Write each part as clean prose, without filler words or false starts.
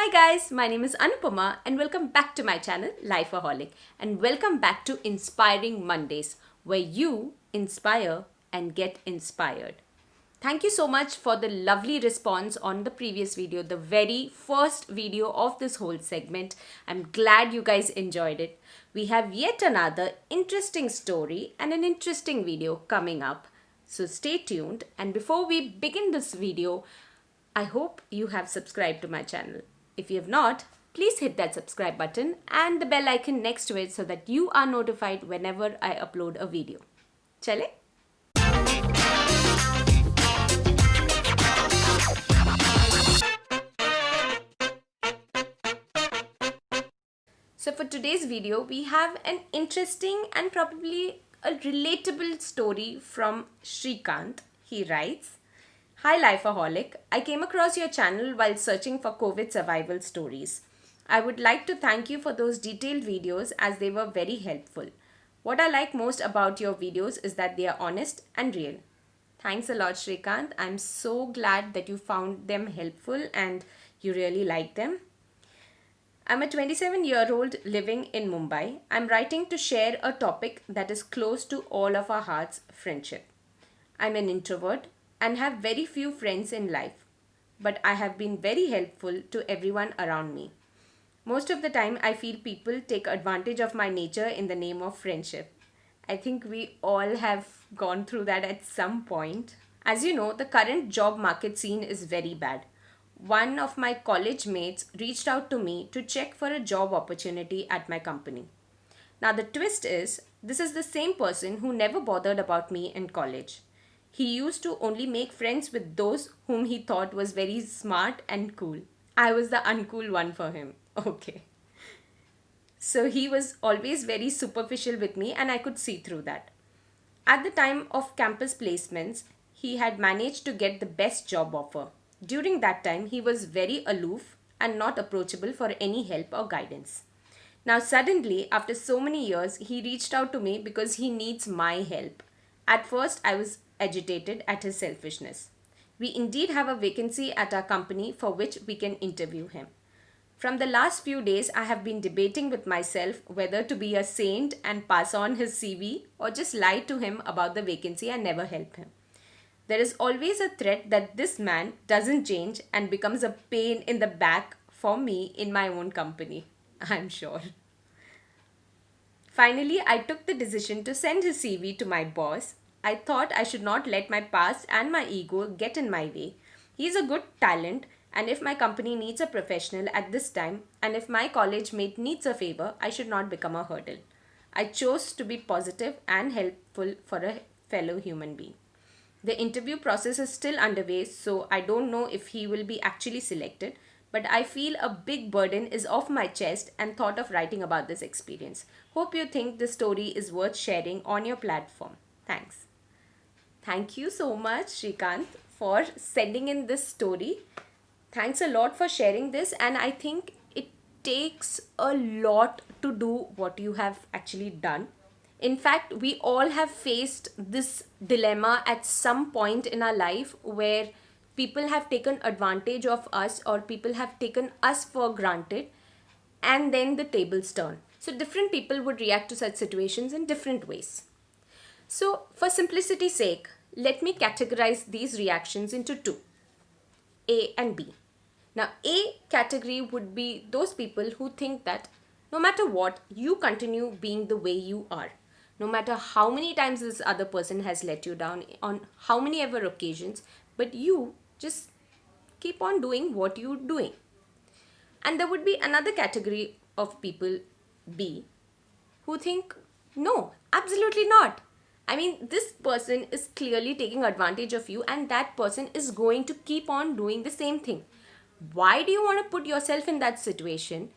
Hi guys, my name is Anupama and welcome back to my channel Life-O-Holic, and welcome back to Inspiring Mondays, where you inspire and get inspired. Thank you so much for the lovely response on the previous video, the very first video of this whole segment. I'm glad you guys enjoyed it. We have yet another interesting story and an interesting video coming up. So stay tuned, and before we begin this video, I hope you have subscribed to my channel. If you have not, please hit that subscribe button and the bell icon next to it so that you are notified whenever I upload a video. Chale? So for today's video, we have an interesting and probably a relatable story from Shrikant. He writes, "Hi Life-O-Holic, I came across your channel while searching for COVID survival stories. I would like to thank you for those detailed videos as they were very helpful. What I like most about your videos is that they are honest and real." Thanks a lot, Shrikant. I'm so glad that you found them helpful and you really like them. I'm a 27-year-old living in Mumbai. I'm writing to share a topic that is close to all of our hearts: friendship. I'm an introvert and have very few friends in life, but I have been very helpful to everyone around me. Most of the time, I feel people take advantage of my nature in the name of friendship. I think we all have gone through that at some point. As you know, the current job market scene is very bad. One of my college mates reached out to me to check for a job opportunity at my company. Now, the twist is, this is the same person who never bothered about me in college. He used to only make friends with those whom he thought was very smart and cool. I was the uncool one for him. Okay. So he was always very superficial with me, and I could see through that. At the time of campus placements, he had managed to get the best job offer. During that time, he was very aloof and not approachable for any help or guidance. Now, suddenly, after so many years, he reached out to me because he needs my help. At first, I was agitated at his selfishness. We indeed have a vacancy at our company for which we can interview him. From the last few days, I have been debating with myself whether to be a saint and pass on his CV or just lie to him about the vacancy and never help him. There is always a threat that this man doesn't change and becomes a pain in the back for me in my own company. I'm sure. Finally, I took the decision to send his CV to my boss. I thought I should not let my past and my ego get in my way. He's a good talent, and if my company needs a professional at this time, and if my college mate needs a favor, I should not become a hurdle. I chose to be positive and helpful for a fellow human being. The interview process is still underway, so I don't know if he will be actually selected, but I feel a big burden is off my chest and thought of writing about this experience. Hope you think this story is worth sharing on your platform. Thanks. Thank you so much, Shrikant, for sending in this story. Thanks a lot for sharing this, and I think it takes a lot to do what you have actually done. In fact, we all have faced this dilemma at some point in our life where people have taken advantage of us or people have taken us for granted, and then the tables turn. So different people would react to such situations in different ways. So for simplicity's sake, let me categorize these reactions into two: A and B. Now, A category would be those people who think that no matter what, you continue being the way you are. No matter how many times this other person has let you down, on how many ever occasions, but you just keep on doing what you're doing. And there would be another category of people, B, who think, no, absolutely not. I mean, this person is clearly taking advantage of you, and that person is going to keep on doing the same thing. Why do you want to put yourself in that situation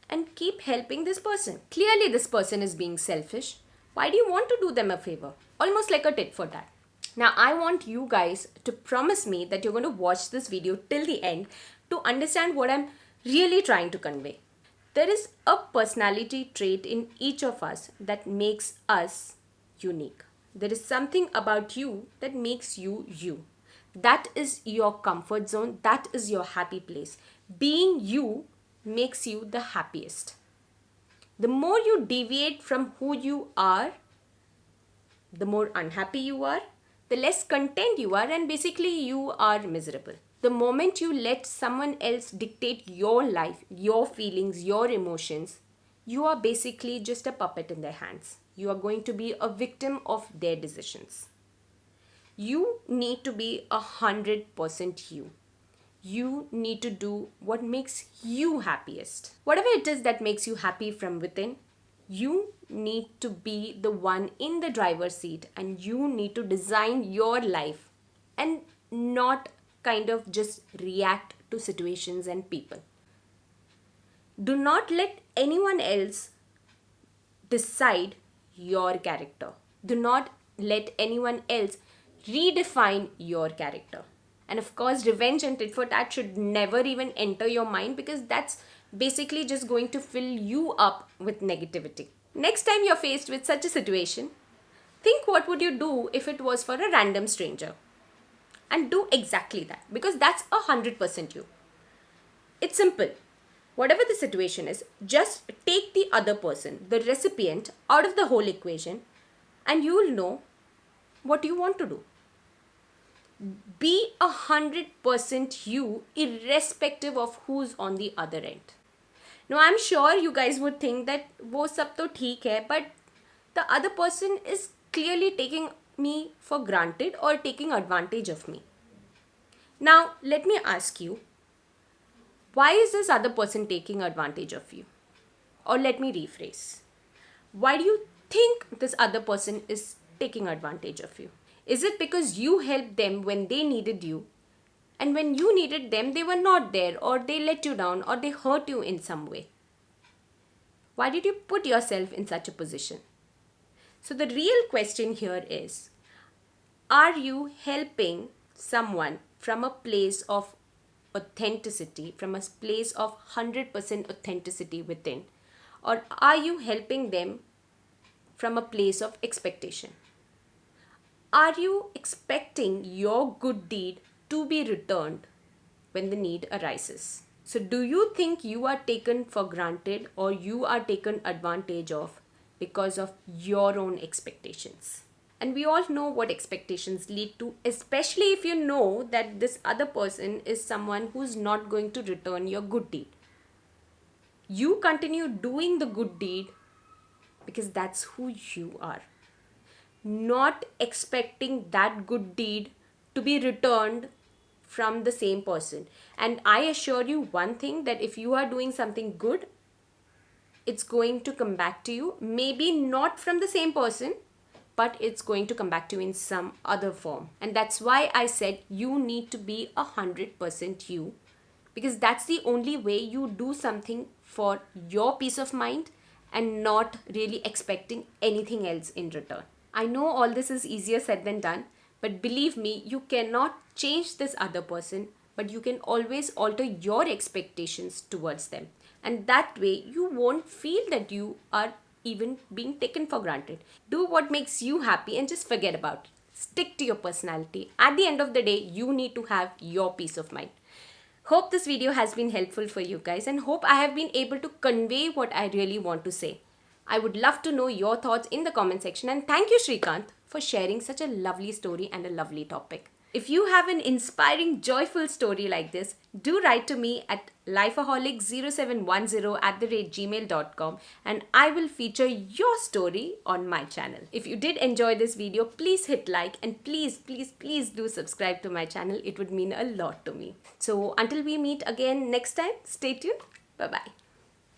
and keep helping this person? Clearly, this person is being selfish. Why do you want to do them a favor? Almost like a tit for tat. Now, I want you guys to promise me that you're going to watch this video till the end to understand what I'm really trying to convey. There is a personality trait in each of us that makes us unique. There is something about you that makes you you. That is your comfort zone. That is your happy place. Being you makes you the happiest. The more you deviate from who you are, the more unhappy you are, the less content you are, and basically you are miserable. The moment you let someone else dictate your life, your feelings, your emotions, you are basically just a puppet in their hands. You are going to be a victim of their decisions. You need to be 100% you. You need to do what makes you happiest. Whatever it is that makes you happy from within, you need to be the one in the driver's seat, and you need to design your life and not kind of just react to situations and people. Do not let anyone else decide your character. Do not let anyone else redefine your character. And of course, revenge and tit for tat should never even enter your mind, because that's basically just going to fill you up with negativity. Next time you're faced with such a situation, think what would you do if it was for a random stranger. And do exactly that, because that's 100% you. It's simple. Whatever the situation is, just take the other person, the recipient, out of the whole equation, and you will know what you want to do. Be 100% you, irrespective of who's on the other end. Now, I'm sure you guys would think that wo sab to theek hai, but the other person is clearly taking me for granted or taking advantage of me. Now, let me ask you, why is this other person taking advantage of you? Or let me rephrase. Why do you think this other person is taking advantage of you? Is it because you helped them when they needed you, and when you needed them, they were not there, or they let you down, or they hurt you in some way? Why did you put yourself in such a position? So the real question here is, are you helping someone from a place of authenticity, from a place of 100% authenticity within, or are you helping them from a place of expectation? Are you expecting your good deed to be returned when the need arises? So do you think you are taken for granted, or you are taken advantage of because of your own expectations? And we all know what expectations lead to, especially if you know that this other person is someone who's not going to return your good deed. You continue doing the good deed because that's who you are. Not expecting that good deed to be returned from the same person. And I assure you one thing, that if you are doing something good, it's going to come back to you. Maybe not from the same person, but it's going to come back to you in some other form. And that's why I said you need to be 100% you, because that's the only way you do something for your peace of mind and not really expecting anything else in return. I know all this is easier said than done, but believe me, you cannot change this other person, but you can always alter your expectations towards them. And that way, you won't feel that you are even being taken for granted. Do what makes you happy and just forget about it. Stick to your personality. At the end of the day, you need to have your peace of mind. Hope this video has been helpful for you guys, and hope I have been able to convey what I really want to say. I would love to know your thoughts in the comment section, and thank you, Shrikant, for sharing such a lovely story and a lovely topic. If you have an inspiring, joyful story like this, do write to me at lifeoholic0710@gmail.com, and I will feature your story on my channel. If you did enjoy this video, please hit like, and please do subscribe to my channel. It would mean a lot to me. So until we meet again next time, stay tuned. Bye-bye.